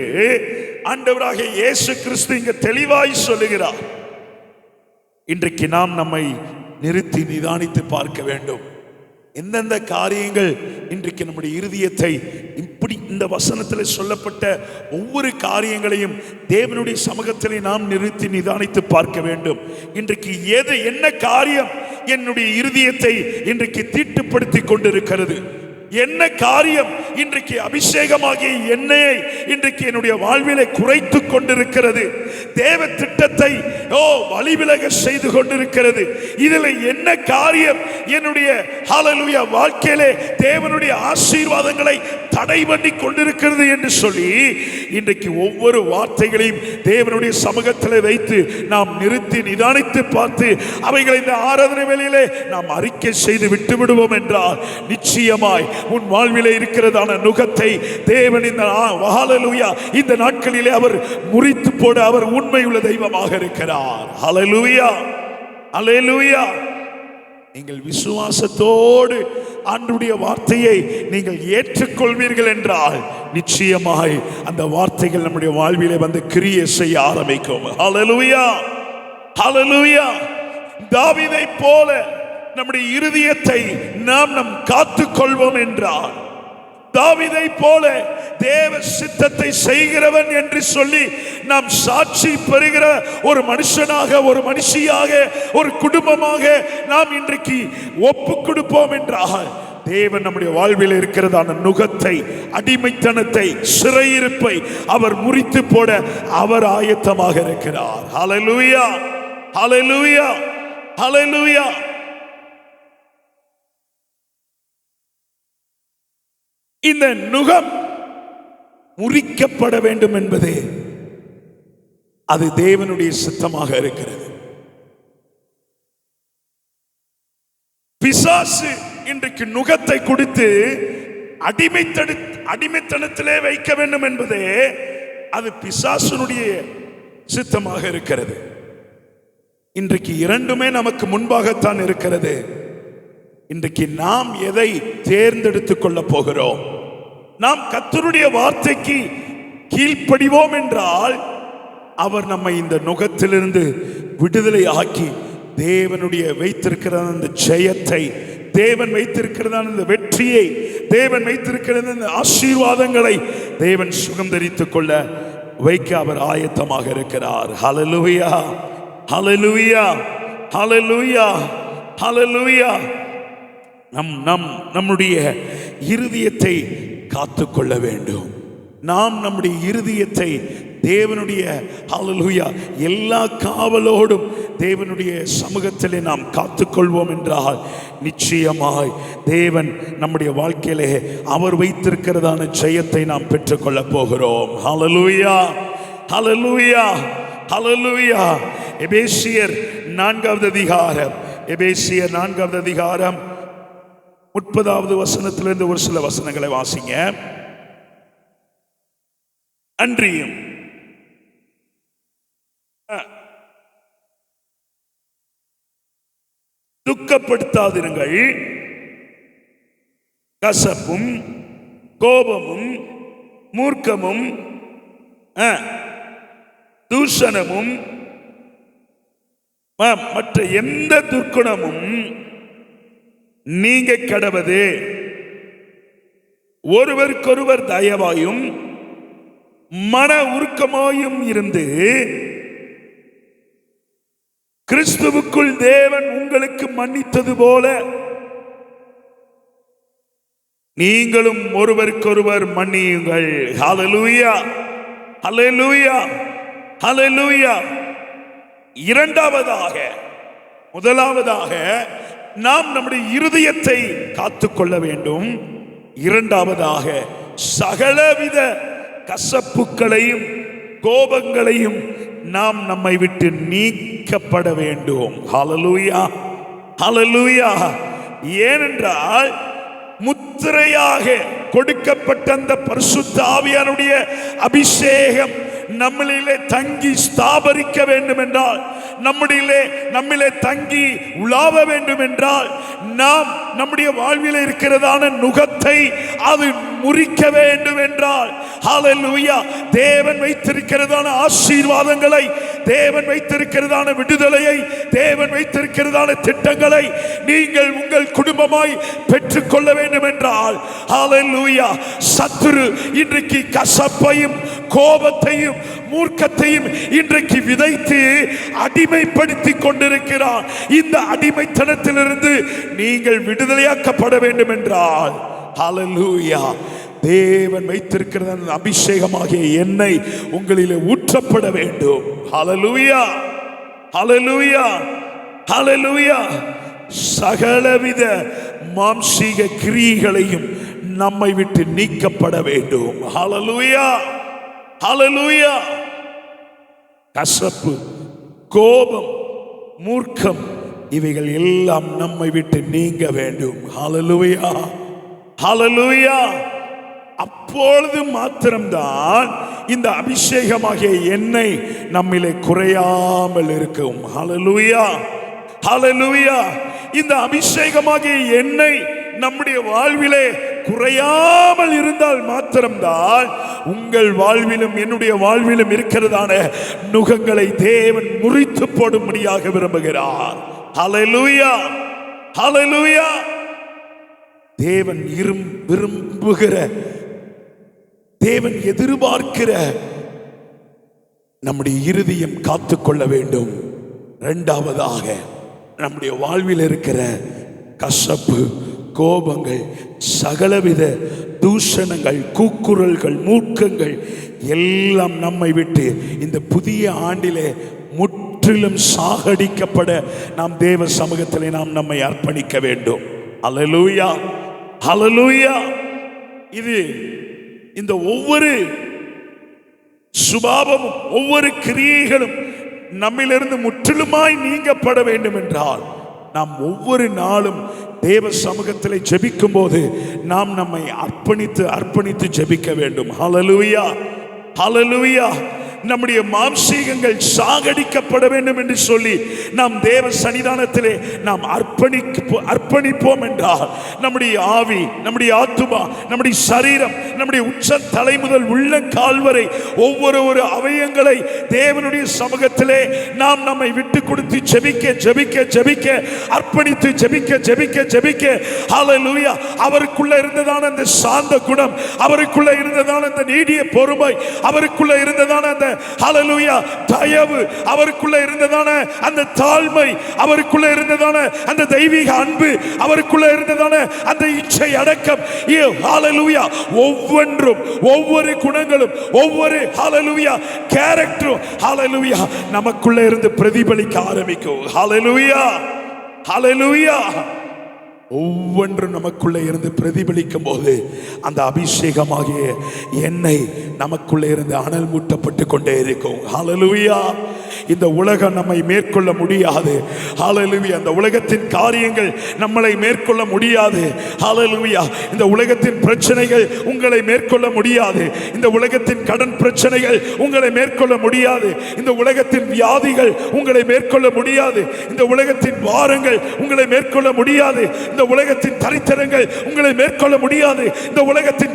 ஆண்டவராகிய இயேசு கிறிஸ்து இங்க தெளிவாய் சொல்லுகிறார். இன்றைக்கு நாம் நம்மை நிறுத்தி நிதானித்து பார்க்க வேண்டும். எந்தெந்த காரியங்கள் இன்றைக்கு நம்முடைய இருதயத்தை இப்படி இந்த வசனத்தில் சொல்லப்பட்ட ஒவ்வொரு காரியங்களையும் தேவனுடைய சமூகத்திலே நாம் நிறுத்தி நிதானித்து பார்க்க வேண்டும். இன்றைக்கு என்ன காரியம் என்னுடைய இருதயத்தை இன்றைக்கு தீட்டுப்படுத்தி கொண்டிருக்கிறது? என்ன காரியம் இன்றைக்கு அபிஷேகமாகிய எண்ணெயை இன்றைக்கு என்னுடைய வாழ்விலே குறைத்து கொண்டிருக்கிறது? தேவ திட்டத்தை வழிவிலக செய்து கொண்டிருக்கிறது. இதில் என்ன காரியம் என்னுடைய ஹல்லேலூயா வாழ்க்கையிலே தேவனுடைய ஆசீர்வாதங்களை தடை பண்ணி கொண்டிருக்கிறது என்று சொல்லி இன்றைக்கு ஒவ்வொரு வார்த்தைகளையும் தேவனுடைய சமூகத்தில் வைத்து நாம் நிறுத்தி நிதானித்து பார்த்து அவைகளை இந்த ஆராதனை வேளையிலே நாம் அறிக்கை செய்து விட்டு விடுவோம் என்றால் நிச்சயமாய் உன் வாழ்விலே இருக்கிறதான நுகத்தை தேவன் இந்த நாட்களிலே அவர் முறித்து போட அவர் உண்மையுள்ள தெய்வமாக இருக்கிறார். ஹல்லேலூயா, ஹல்லேலூயா. நீங்கள் விசுவாசத்தோடு ஆண்டவருடைய வார்த்தையை நீங்கள் ஏற்றுக்கொள்வீர்கள் என்றால் நிச்சயமாய் அந்த வார்த்தைகள் நம்முடைய வாழ்விலே வந்து கிரியை செய்ய ஆரம்பிக்கும். ஹல்லேலூயா, ஹல்லேலூயா. தாவீதை போல நம்முடைய இருதயத்தை நாம் காத்துக் கொள்வோம் என்றால், தாவீதை போல தேவ சித்தத்தை செய்கிறவன் என்று சொல்லி நாம் சாட்சி பெறுகிற ஒரு மனுஷனாக, ஒரு மனுஷியாக, ஒரு குடும்பமாக நாம் இன்றைக்கு ஒப்பு கொடுப்போம் என்றால் தேவன் நம்முடைய வாழ்வில் இருக்கிறதான நுகத்தை, அடிமைத்தனத்தை, சிறையிருப்பை அவர் முறித்து போட அவர் ஆயத்தமாக இருக்கிறார். ஹல்லேலூயா, ஹல்லேலூயா, ஹல்லேலூயா. இந்த நுகம் முறிக்கப்பட வேண்டும் என்பதே அது தேவனுடைய சித்தமாக இருக்கிறது. பிசாசு இன்றைக்கு நுகத்தை கொடுத்து அடிமைத்தனத்திலே வைக்க வேண்டும் என்பதே அது பிசாசுனுடைய சித்தமாக இருக்கிறது. இன்றைக்கு இரண்டுமே நமக்கு முன்பாகத்தான் இருக்கிறது. இன்றைக்கு நாம் எதை தேர்ந்தெடுத்துக் கொள்ள போகிறோம்? நாம் கர்த்தருடைய வார்த்தைக்கு கீழ்ப்படிவோம் என்றால் அவர் நம்மை இந்த நுகத்திலிருந்து விடுதலை ஆக்கி தேவனுடைய வைத்திருக்கிற அந்த ஜெயத்தை, தேவன் வைத்திருக்கிறதான இந்த வெற்றியை, தேவன் வைத்திருக்கிற இந்த ஆசீர்வாதங்களை தேவன் சுகம் தரித்துக் கொள்ள வைக்க அவர் ஆயத்தமாக இருக்கிறார். ஹல்லேலூயா, ஹல்லேலூயா, ஹல்லேலூயா, ஹல்லேலூயா. நம்முடைய இருதயத்தை காத்துக்கொள்ள வேண்டும். நாம் நம்முடைய இருதயத்தை தேவனுடைய ஹல்லேலூயா எல்லா காவலோடும் தேவனுடைய சமூகத்திலே நாம் காத்துக்கொள்வோம் என்றால் நிச்சயமாய் தேவன் நம்முடைய வாழ்க்கையிலே அவர் வைத்திருக்கிறதான ஜெயத்தை நாம் பெற்றுக்கொள்ள போகிறோம். ஹல்லேலூயா, ஹல்லேலூயா, ஹல்லேலூயா. எபேசியர் 4வது அதிகாரம், எபேசியர் 4வது அதிகாரம் 30வது வசனத்திலிருந்து ஒரு சில வசனங்களை வாசிங்க. அன்றியும் துக்கப்படுத்தாதிருங்கள், கசப்பும் கோபமும் மூர்க்கமும் தூஷணமும் மற்ற எந்த துர்க்குணமும் நீங்க கடவது, ஒருவருக்கொருவர் தயவாயும் மன உருக்கமாயும் இருந்து கிறிஸ்துவுக்குள் தேவன் உங்களுக்கு மன்னித்தது போல நீங்களும் ஒருவருக்கொருவர் மன்னியுங்கள். ஹல்லேலூயா, ஹல்லேலூயா, ஹல்லேலூயா. இரண்டாவதாக, முதலாவதாக நாம் நம்முடைய இருதயத்தை காத்துக்கொள்ள வேண்டும். இரண்டாவதாக சகலவித கசப்புகளையும் கோபங்களையும் நாம் நம்மை விட்டு நீக்கப்பட வேண்டும். ஹல்லேலூயா, ஹல்லேலூயா. ஏனென்றால் முத்திரையாக கொடுக்கப்பட்ட அந்த பரிசுத்த ஆவியானுடைய அபிஷேகம் நம்மளிலே தங்கி ஸ்தாபரிக்க வேண்டும் என்றால், நம்மிலே தங்கி உலாவ வேண்டும் என்றால், நாம் நம்முடைய வாழ்வில் இருக்கிறதான நுகத்தை அது முறிக்க வேண்டும் என்றால், ஹல்லேலூயா, தேவன் வைத்திருக்கிறதான ஆசீர்வாதங்களை, தேவன் வைத்திருக்கிறதான விடுதலையை, தேவன் வைத்திருக்கிறதான திட்டங்களை நீங்கள் உங்கள் குடும்பமாய் பெற்றுக்கொள்ள வேண்டும் என்றால், ஹல்லேலூயா, சத்துரு இன்றைக்கு கசப்பையும் கோபத்தையும் மூர்க்கத்தையும் இன்றைக்கு விதைத்து அடிமைப்படுத்தி கொண்டிருக்கிறார். இந்த அடிமைத்தனத்திலிருந்து நீங்கள் விடுதலையாக்கப்பட வேண்டும் என்றால், ஹல்லேலூயா, தேவன் வைத்திருக்கிற அபிஷேகமாகிய எண்ணெய் உங்களிலே ஊற்றப்பட வேண்டும். ஹல்லேலூயா, ஹல்லேலூயா, ஹல்லேலூயா. சகலவித மாம்சீக கிரியைகளையும் நம்மை விட்டு நீக்கப்பட வேண்டும். ஹல்லேலூயா, ஹல்லேலூயா. கசப்பு, கோபம், மூர்க்கம் இவைகள் எல்லாம் நம்மை விட்டு நீங்க வேண்டும். ஹல்லேலூயா, ஹல்லேலூயா. அப்பொழுது மாத்திரம்தான் இந்த அபிஷேகமாகிய எண்ணெய் நம்மிலே குறையாமல் இருக்கும். ஹல்லேலூயா, ஹல்லேலூயா. இந்த அபிஷேகமாகிய எண்ணெய் நம்முடைய வாழ்விலே குறையாமல் இருந்தால் மாத்திரம்தான் உங்கள் வாழ்விலும் என்னுடைய வாழ்விலும் இருக்கிறதான நுகங்களை தேவன் முறித்து போடும்படியாக விரும்புகிறார். ஹல்லேலூயா, ஹல்லேலூயா. தேவன் விரும்புகிற, தேவன் எதிர்பார்க்கிற நம்முடைய இருதயம் காத்துக்கொள்ள வேண்டும். இரண்டாவதாக நம்முடைய வாழ்வில் இருக்கிற கசப்பு, கோபங்கள், சகலவித தூஷணங்கள், கூக்குரல்கள், மூர்க்கங்கள் எல்லாம் நம்மை விட்டு இந்த புதிய ஆண்டிலே முற்றிலும் சாகடிக்கப்பட நாம் தேவ சமூகத்திலே நாம் நம்மை அர்ப்பணிக்க வேண்டும். ஹல்லேலூயா, ஹல்லேலூயா. இது இந்த ஒவ்வொரு சுபாவமும் ஒவ்வொரு கிரியைகளும் நம்மிலிருந்து முற்றிலுமாய் நீங்கப்பட வேண்டும் என்றால் நாம் ஒவ்வொரு நாளும் தேவ சமூகத்தில் ஜெபிக்கும் போது நாம் நம்மை அர்ப்பணித்து அர்ப்பணித்து ஜெபிக்க வேண்டும். ஹல்லேலூயா, ஹல்லேலூயா. நம்முடைய மாம்சீகங்கள் சாகடிக்கப்பட வேண்டும் என்று சொல்லி நாம் தேவ சன்னிதானத்திலே நாம் அர்ப்பணிப்போம் என்றால் நம்முடைய ஆவி, நம்முடைய ஆத்துமா, நம்முடைய சரீரம், நம்முடைய உச்ச தலை முதல் உள்ள கால்வரை ஒவ்வொரு அவயங்களை தேவனுடைய சமூகத்திலே நாம் நம்மை விட்டு கொடுத்து ஜெபிக்க ஜெபிக்க ஜெபிக்க அர்ப்பணித்து ஜெபிக்க ஜெபிக்க ஜெபிக்க ஹல்லேலூயா. அவருக்குள்ள இருந்ததான அந்த சாந்த குணம், அவருக்குள்ள இருந்ததான அந்த நீடிய பொறுமை, அவருக்குள்ள இருந்ததான அந்த ஹல்லேலூயா தயவு, அவருக்குள்ள இருந்ததான அந்த தாழ்மை, அவருக்குள்ள இருந்ததான அந்த தெய்வீக அன்பு, அவருக்குள்ள இருந்ததான அந்த இச்சை அடக்கம், ஹல்லேலூயா, ஒவ்வொன்றும் ஒவ்வொரு குணங்களும் ஒவ்வொரு ஹல்லேலூயா கேரக்டரும் ஹல்லேலூயா நமக்குள்ள இருந்து பிரதிபலிக்க ஆரம்பிக்கும். ஹல்லேலூயா, ஹல்லேலூயா. ஒவ்வொன்றும் நமக்குள்ளே இருந்து பிரதிபலிக்கும் போது அந்த அபிஷேகமாகிய எண்ணெய் நமக்குள்ளே இருந்து அனல் மூட்டப்பட்டு கொண்டே இருக்கும். ஹல்லேலூயா. இந்த உலகம் நம்மை மேற்கொள்ள முடியாது. ஹல்லேலூயா. இந்த உலகத்தின் காரியங்கள் நம்மளை மேற்கொள்ள முடியாது. ஹல்லேலூயா. இந்த உலகத்தின் பிரச்சனைகள் உங்களை மேற்கொள்ள முடியாது. இந்த உலகத்தின் கடன் பிரச்சனைகள் உங்களை மேற்கொள்ள முடியாது. இந்த உலகத்தின் வியாதிகள் உங்களை மேற்கொள்ள முடியாது. இந்த உலகத்தின் வாரங்கள் உங்களை மேற்கொள்ள முடியாது. இந்த உலகத்தின் தரித்திரங்கள் உங்களை மேற்கொள்ள முடியாது. இந்த உலகத்தின்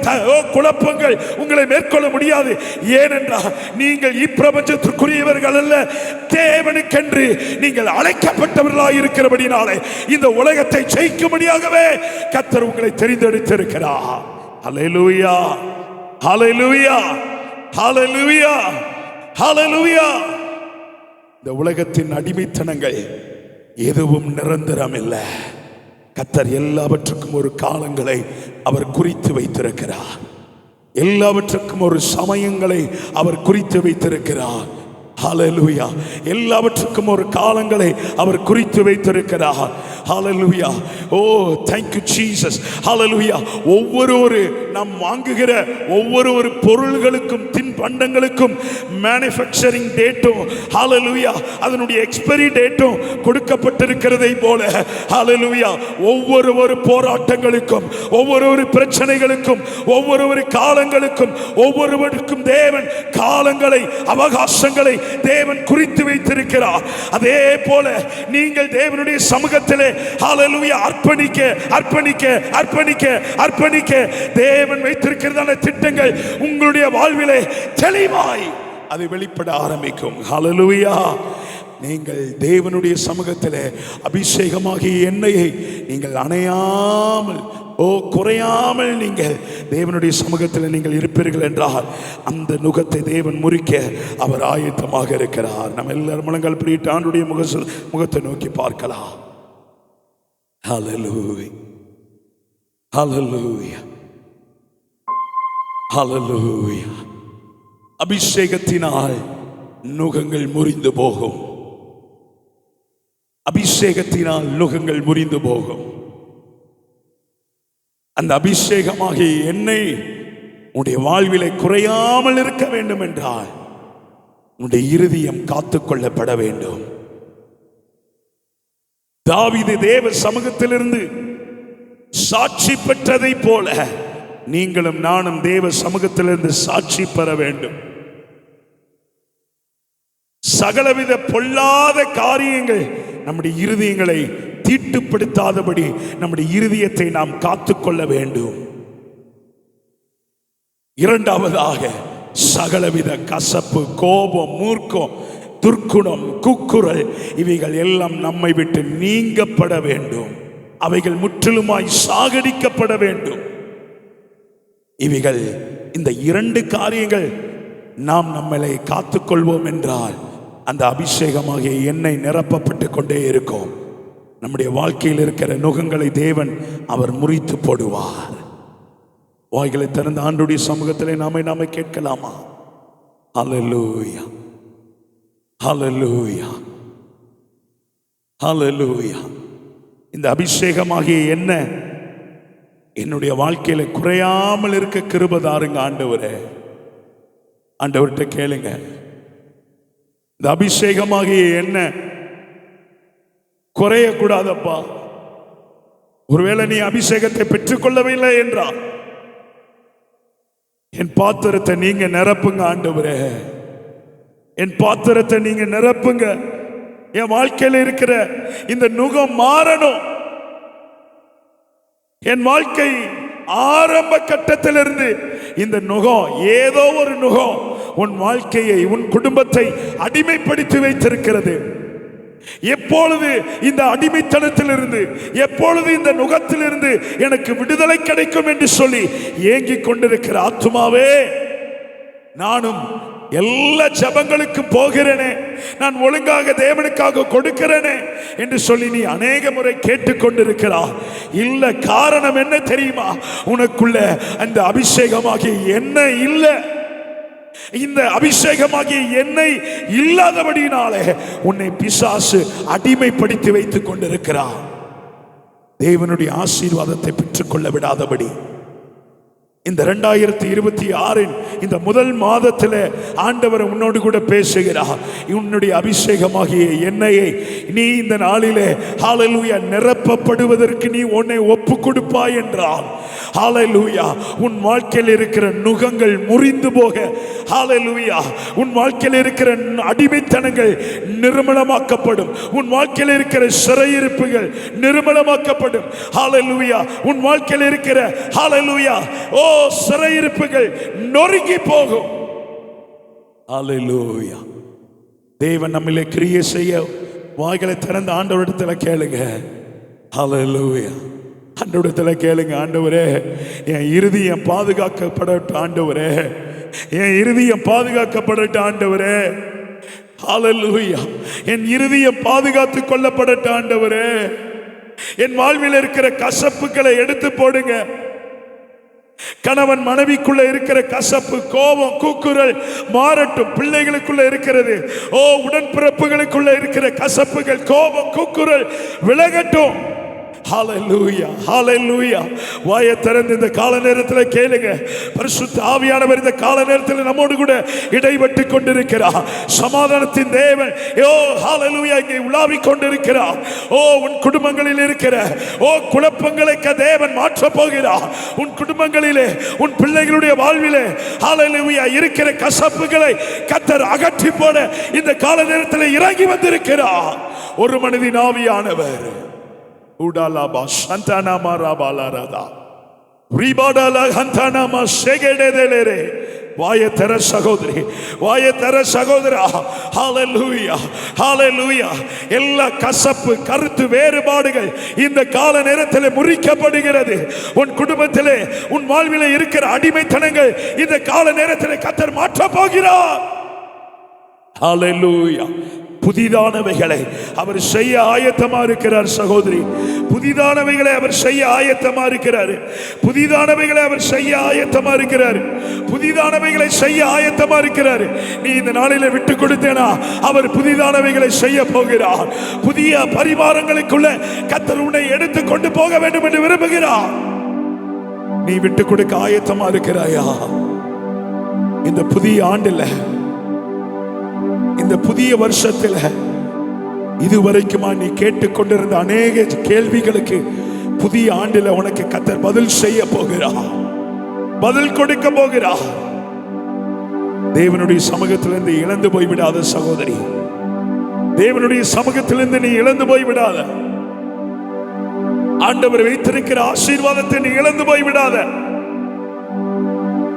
குழப்பங்கள் உங்களை மேற்கொள்ள முடியாது. ஏனென்றால் நீங்கள் இப்பிரபஞ்சத்திற்குரியவர்கள் அல்ல, தேவனுக்கென்று நீங்கள் அழைக்கப்பட்டவர்களாக இருக்கிறபடினாலே இந்த உலகத்தை ஜெயிக்கும்படியாகவே கர்த்தர் உங்களை தெரிந்தெடுத்திருக்கிறார். ஹல்லேலூயா, ஹல்லேலூயா, ஹல்லேலூயா, ஹல்லேலூயா. இந்த உலகத்தின் அடிமைத்தனங்கள் எதுவும் நிரந்தரம் இல்லை. கர்த்தர் எல்லாவற்றுக்கும் ஒரு காலங்களை அவர் குறித்து வைத்திருக்கிறார். எல்லாவற்றுக்கும் ஒரு சமயங்களை அவர் குறித்து வைத்திருக்கிறார். ஹல்லேலூயா. எல்லாவற்றுக்கும் ஒரு காலங்களை அவர் குறித்து வைத்திருக்கிறார். ஹல்லேலூயா. ஓ thank you Jesus. ஹல்லேலூயா. ஒவ்வொரு நாம் வாங்குகிற ஒவ்வொரு பொருள்களுக்கும் தின்பண்டங்களுக்கும் மேனுஃபேக்சரிங் டேட்டும் ஹல்லேலூயா அதனுடைய எக்ஸ்பைரி டேட்டும் கொடுக்கப்பட்டிருக்கிறதை போல ஹல்லேலூயா ஒவ்வொரு போராட்டங்களுக்கும் ஒவ்வொரு பிரச்சனைகளுக்கும் ஒவ்வொரு காலங்களுக்கும் ஒவ்வொருவருக்கும் தேவன் காலங்களை அவகாசங்களை தேவன் குறித்து வைத்திருக்கிறார். அதே போல நீங்கள் தேவனுடைய சமூகத்திலே ஹல்லேலூயா அர்ப்பணிக்க அர்ப்பணிக்க அர்ப்பணிக்க அர்ப்பணிக்க தேவன் வைத்திருக்கிறதான திட்டங்கள் உங்களுடைய வாழ்விலே தெளிவாய் அது வெளிப்பட ஆரம்பிக்கும். ஹல்லேலூயா. நீங்கள் தேவனுடைய சமூகத்திலே அபிஷேகமாகிய எண்ணெயை நீங்கள் அணையாமல் குறையாமல் நீங்கள் தேவனுடைய சமூகத்தில் நீங்கள் இருப்பீர்கள் என்றால் அந்த நுகத்தை தேவன் முறிக்க அவர் ஆயத்தமாக இருக்கிறார். நம்ம எல்லாரும் முழங்கால் படியிட்டு ஆண்டுடைய முகத்தை நோக்கி பார்க்கலாம். ஹல்லேலூயா, ஹல்லேலூயா, ஹல்லேலூயா. அபிஷேகத்தினால் நுகங்கள் முறிந்து போகும். அபிஷேகத்தினால் நுகங்கள் முறிந்து போகும். அந்த அபிஷேகமாகிய எண்ணெய் உன்னுடைய வாழ்விலே குறையாமல் இருக்க வேண்டும் என்றால் உன்னுடைய இருதயம் காத்துக்கொள்ளப்பட வேண்டும். தாவீது தேவ சமூகத்திலிருந்து சாட்சி பெற்றதை போல நீங்களும் நானும் தேவ சமூகத்திலிருந்து சாட்சி பெற வேண்டும். சகலவித பொல்லாத காரியங்கள் நம்முடைய இருதயங்களை தீட்டுப்படுத்தாதபடி நம்முடைய இருதயத்தை நாம் காத்துக்கொள்ள வேண்டும். இரண்டாவதாக, சகலவித கசப்பு, கோபம், மூர்க்கம், துர்க்குணம், குக்குரல் இவைகள் எல்லாம் நம்மை விட்டு நீங்கப்பட வேண்டும். அவைகள் முற்றிலுமாய் சாகடிக்கப்பட வேண்டும். இவைகள், இந்த இரண்டு காரியங்கள் நாம் நம்மளை காத்துக்கொள்வோம் என்றால் அந்த அபிஷேகமாகிய எண்ணெய் நிரப்பப்பட்டு கொண்டே இருக்கும். நம்முடைய வாழ்க்கையில் இருக்கிற நுகங்களை தேவன் அவர் முறித்து போடுவார். வாய்களை திறந்த ஆண்டுடைய சமூகத்திலே நாமே கேட்கலாமா? ஹல்லேலூயா, ஹல்லேலூயா, ஹல்லேலூயா. இந்த அபிஷேகமாகிய எண்ணெய் என்னுடைய வாழ்க்கையில குறையாமல் இருக்க கிருபை தாருங்க ஆண்டவரே. ஆண்டவர்கிட்ட கேளுங்க. இந்த அபிஷேகமாகிய எண்ணெய் குறையக்கூடாதப்பா. ஒருவேளை நீ அபிஷேகத்தை பெற்றுக்கொள்ளவில்லை என்றால் என் பாத்திரத்தை நீங்க நிரப்புங்க ஆண்டவரே. என் பாத்திரத்தை நீங்க நிரப்புங்க. என் வாழ்க்கையில் இருக்கிற இந்த நுகம் மாறணும். என் வாழ்க்கை ஆரம்ப கட்டத்திலிருந்து இந்த நுகம், ஏதோ ஒரு நுகம் உன் வாழ்க்கையை, உன் குடும்பத்தை அடிமைப்படுத்தி வைத்திருக்கிறது. எப்பொழுது இந்த அடிமைத்தனத்திலிருந்து, எப்பொழுது இந்த நுகத்திலிருந்து எனக்கு விடுதலை கிடைக்கும் என்று சொல்லி ஏங்கிக் கொண்டிருக்கிற ஆத்துமாவே, நானும் எல்லா ஜபங்களுக்கும் போகிறேனே, நான் ஒழுங்காக தேவனுக்காக கொடுக்கிறேனே என்று சொல்லி நீ அநேக முறை கேட்டுக்கொண்டிருக்கிறார். இல்ல, காரணம் என்ன தெரியுமா? உனக்குள்ள அந்த அபிஷேகமாகிய எண்ணெய் இல்லை. இந்த அபிஷேகமாகிய எண்ணெய் இல்லாதபடியினாலே உன்னை பிசாசு அடிமைப்படுத்தி வைத்துக் கொண்டிருக்கிறார். தேவனுடைய ஆசீர்வாதத்தை பெற்றுக்கொள்ள விடாதபடி இந்த 2026 இந்த முதல் மாதத்தில் ஆண்டவர் உன்னோடு கூட பேசுகிறார். உன்னுடைய அபிஷேகமாகிய எண்ணெயை நீ இந்த நாளிலே ஹல்லேலூயா நிரப்பப்படுவதற்கு நீ உன்னை ஒப்பு கொடுப்பாய் என்றால், ஹல்லேலூயா, உன் வாழ்க்கையில் இருக்கிற நுகங்கள் முறிந்து போக, ஹல்லேலூயா, உன் வாழ்க்கையில் இருக்கிற அடிமைத்தனங்கள் நிர்மலமாக்கப்படும். உன் வாழ்க்கையில் இருக்கிற சிறையிருப்புகள் நிர்மலமாக்கப்படும். ஹல்லேலூயா, உன் வாழ்க்கையில் இருக்கிற ஹல்லேலூயா ஓ சிறையிருப்புகள் நொறுங்கி போகும். ஹல்லேலூயா. தேவன் நம்மிலே கிரியை செய்ய வாய்களை திறந்த ஆண்டவரிடத்தில் கேளுங்க. ஹல்லேலூயா. ஆண்டவரிடத்தில் கேளுங்க. ஆண்டவரே, என் இருதயம் பாதுகாக்கப்படட்டும். ஆண்டவரே, என் இருதயம் பாதுகாக்கப்படட்டும். ஆண்டவரே, ஹல்லேலூயா, என் இருதயம் பாதுகாத்துக் கொள்ளப்படட்டும். ஆண்டவரே, என் வாழ்வில் இருக்கிற கசப்புகளை எடுத்து போடுங்க. கணவன் மனைவிக்குள்ள இருக்கிற கசப்பு, கோபம், கூக்குரல் மாறட்டும். பிள்ளைகளுக்குள்ள இருக்கிறது, ஓ உடன்பிறப்புகளுக்குள்ள இருக்கிற கசப்புகள், கோபம், கூக்குரல் விலகட்டும். ஹல்லேலூயா, ஹல்லேலூயா. வாயை திறந்து இந்த கால நேரத்தில் கேளுங்க. பரிசுத்த ஆவியானவர் இந்த கால நேரத்தில் நம்மோடு கூட இடைப்பட்டு கொண்டிருக்கிறார். சமாதானத்தின் தேவன் ஓ ஹல்லேலூயா இங்கே உலாவிக் கொண்டிருக்கிறார். ஓ உன் குடும்பங்களில் இருக்கிற ஓ குழப்பங்களை தேவன் மாற்ற போகிறார். உன் குடும்பங்களிலே, உன் பிள்ளைகளுடைய வாழ்விலே ஹல்லேலூயா இருக்கிற கசப்புகளை கர்த்தர் அகற்றி போட இந்த கால நேரத்தில் இறங்கி வந்திருக்கிறார் ஒரு மனிதன் ஆவியானவர். உடாலாபா சந்தானா மாராபாலாரதா ரிபாடாலா ஹந்தானாமா ஷெகெடெதெலெரே. வாயை தர சகோதரி, வாயை தர சகோதரா. ஹல்லேலூயா, ஹல்லேலூயா. எல்லா கசப்பு, கருத்து வேறுபாடுகள் இந்த கால நேரத்தில் முறிக்கப்படுகிறது. உன் குடும்பத்திலே, உன் வாழ்விலே இருக்கிற அடிமைத்தனங்கள் இந்த கால நேரத்தில் கர்த்தர் மாற்ற போகிறார். ஹல்லேலூயா. புதிதானவைகளை அவர் செய்ய ஆயத்தமா இருக்கிறார். சகோதரி, புதிதானவைகளை அவர் செய்ய ஆயத்தமா இருக்கிறார். புதிதானவைகளை அவர் செய்ய ஆயத்தமா இருக்கிறார். புதிதானவைகளை செய்ய ஆயத்தமா இருக்கிறார். நீ இந்த நாளில விட்டு கொடுத்தேனா அவர் புதிதானவைகளை செய்ய போகிறார். புதிய பரிமாறங்களுக்குள்ள கர்த்தர் உன்னை எடுத்து கொண்டு போக வேண்டும் என்று விரும்புகிறார். நீ விட்டு கொடுக்க ஆயத்தமா இருக்கிறாயா? இந்த புதிய ஆண்டுல, இந்த புதிய வருஷத்துல இதுவரைக்குமா நீ கேட்டுக்கொண்டிருந்த அநேக கேள்விகளுக்கு புதிய ஆண்டுல உனக்கு கர்த்தர் பதில் செய்ய போகிறார், பதில் கொடுக்க போகிறார். தேவனுடைய சமூகத்திலிருந்து இழந்து போய்விடாத சகோதரி, தேவனுடைய சமூகத்திலிருந்து நீ இழந்து போய்விடாத. ஆண்டவர் வைத்திருக்கிற ஆசீர்வாதத்தை நீ இழந்து போய்விடாத.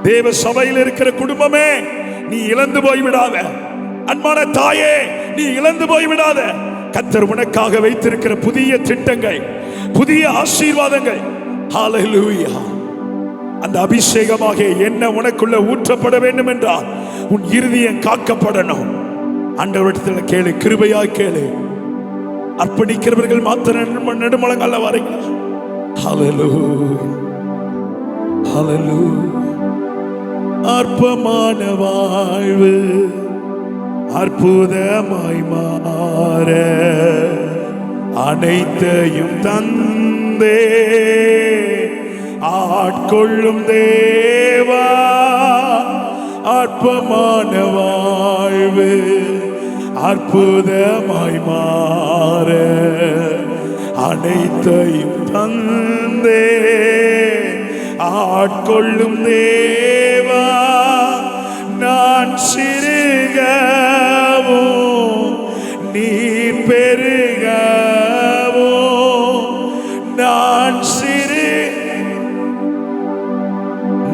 தேவ சபையில் இருக்கிற குடும்பமே நீ இழந்து போய்விடாத. அன்பான தாயே, நீ இழந்து போய்விடாத. கர்த்தர் உனக்காக வைத்திருக்கிற புதிய திட்டங்கள், புதிய ஆசீர்வாதங்கள், ஹல்லேலூயா, அந்த அபிஷேகமாக என்ன உனக்குள்ள ஊற்றப்பட வேண்டும் என்றால் உன் இருதயம் காக்கப்படணும். ஆண்டவரிடத்தில் கேளு, கிருபையாய் கேளு. அர்ப்பணிக்கிறவர்கள் மாத்திரம் நெடுமலங்கள்ல வரீங்க. ஹல்லேலூயா, ஹல்லேலூயா. அற்பமான வாழ்வு அற்புதமாய் மாற அனைத்தையும் தந்தே ஆட்கொள்ளும் தேவா. அற்பமான வாழ்வு அற்புதமாய் மாற அனைத்தையும் தந்தே ஆட்கொள்ளும் தேவா. நான் சிறுகவோ நீர் பெருகவோ, நான்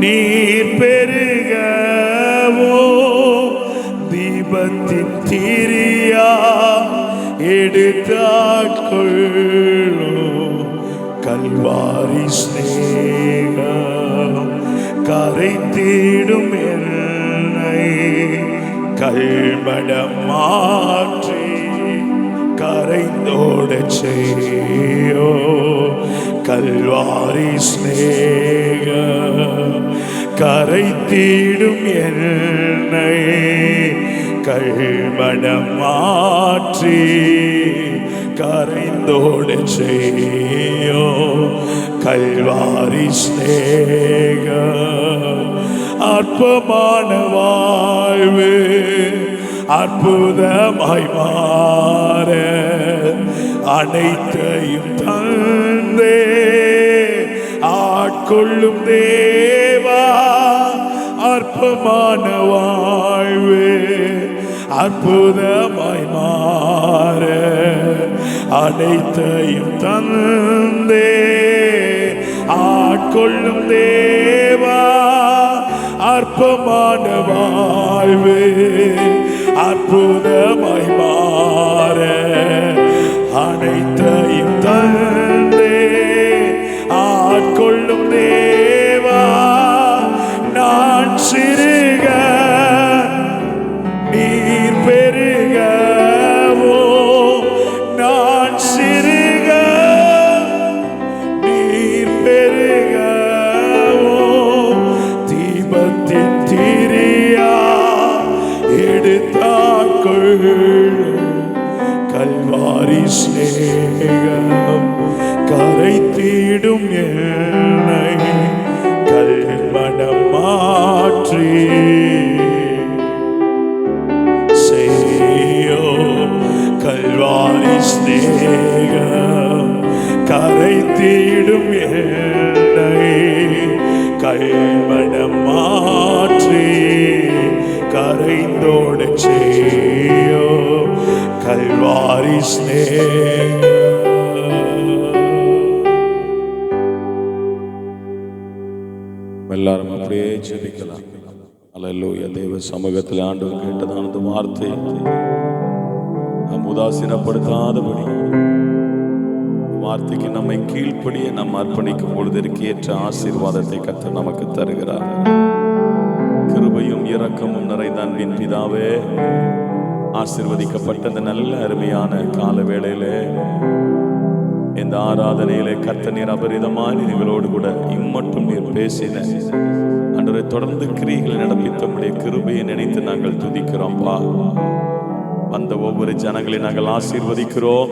நீர் பெருகவோ, தீபத்தின் திரியா எடுத்தாட்கொள்ளும் கல்வாரி ஸ்நேகம் கரைத்திடும் என்னை கல்மடம் மாற்றி கரைந்தோட செய்யோ. கல்வாரி ஸ்நேகம் கரைத்திடும் என்னை கல்மடம் மாற்றி கரைந்தோட செய்யோ. கல்வாரி ஸ்நேகம் அற்பமான வாழ்வு அற்புதமாய் மாற அனைத்தையும் தந்தே ஆட்கொள்ளும் தேவா. அற்பமான வாழ்வு அற்புதமாய் மாற அனைத்தையும் தந்தே ஆட்கொள்ளும் தேவா. அற்பமான வாழ்வு அற்புதமாய் மாற அனைத்தையும் தந்தே ஆட்கொள்ளும் தேவா. நான் சிறுக நீர் பெருகவோ, நான் சிறுக நீர் பெருகவோ, தீபத்தின் திரியா எடுத்தாட்கொள்ளும் கல்வாரி ஸ்நேகம் கரைத்திடும் என்னை கல்மனம் மாற்றி செய்யோ. கல்வாரி ஸ்நேகம் கரைத்திடும் என்னை கல்மனம் மாற்றி கரைந்தோட செய்யோ. கல்வாரி ஸ்நேகம். எல்லாரும் அப்படியே ஜெபிக்கலாம். அல்லேலூயா. தேவ சமூகத்தில் ஆண்டவர் கேட்டதான அந்த வார்த்தை நாம் உதாசீனப்படுத்தாதபடி, வார்த்தைக்கு நம்மை கீழ்ப்படிய நாம் அர்ப்பணிக்கும் பொழுதற்கு ஏற்ற ஆசீர்வாதத்தை கர்த்தர் நமக்கு தருகிறார். கிருபையும் இரக்கமும் நிறைந்த அன்பின் பிதாவே, ஆசீர்வதிக்கப்பட்ட இந்த நல்ல அருமையான கால வேளையிலே இந்த ஆராதனையிலே கர்த்தர் நீர் அபரிதமாய் எங்களோடு கூட இம்மட்டும் நீர் பேசின ஆண்டவரே, தொடர்ந்து கிரியைகளை நடப்பித்தமுடைய கிருபையை நினைத்து நாங்கள் துதிக்கிறோம்ப்பா. அந்த ஒவ்வொரு ஜனங்களை நாங்கள் ஆசீர்வதிக்கிறோம்.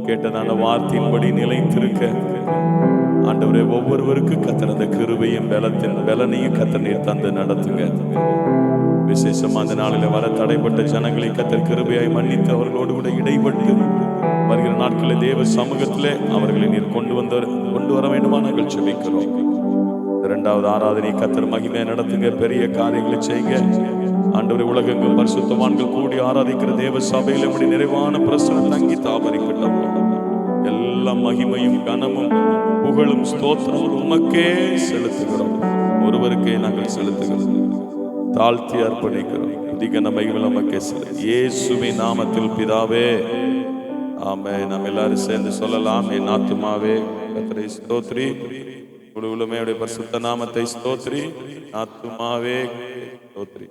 கேட்டதான வார்த்தையின்படி நிலைத்திருக்க ஆண்டவரே, ஒவ்வொருவருக்கு கர்த்தர் அந்த கிருபையும் பலனையும் கர்த்தர் நீர் தந்து நடத்துங்க. விசேஷமா அந்த நாளில் வர தடைப்பட்ட ஜனங்களை கர்த்தர் கிருபையாய் மன்னித்து அவர்களோடு கூட இடைப்பட்டு வருகிற நாட்களில் தேவ சமூகத்திலே அவர்களை நீர் கொண்டு வர வேண்டுமா நாங்கள் ஜெபிக்கிறோம். இரண்டாவது ஆராதனை கர்த்தர் மகிமையை நடத்துங்க, பெரிய காரியங்களை செய்யுங்க. ஆண்டவரே, உலகெங்கும் பரிசுத்தவான்கள் கூடி ஆராதிக்கிற தேவ சபையில் நம்முடைய நிறைவான பிரசனம் தங்கி தாபரிக்கட்டும். எல்லா மகிமையும் கனமும் புகழும் ஸ்தோத்திரம் உமக்கே செலுத்துகிறோம். ஒருவருக்கே நாங்கள் செலுத்துகிறோம், தாழ்த்தி அர்ப்பணிக்கிறோம். அதிக மகிமை உமக்கே செலுத்து, இயேசுவின் நாமத்தில் பிதாவே, ஆமென். நாம் எல்லாரும் சேர்ந்து சொல்லலாம். என் ஆத்துமாவே கர்த்தரை ஸ்தோத்திரி, முழு உள்ளமே பரிசுத்த நாமத்தை ஸ்தோத்திரி. ஆத்துமாவே ஸ்தோத்திரி.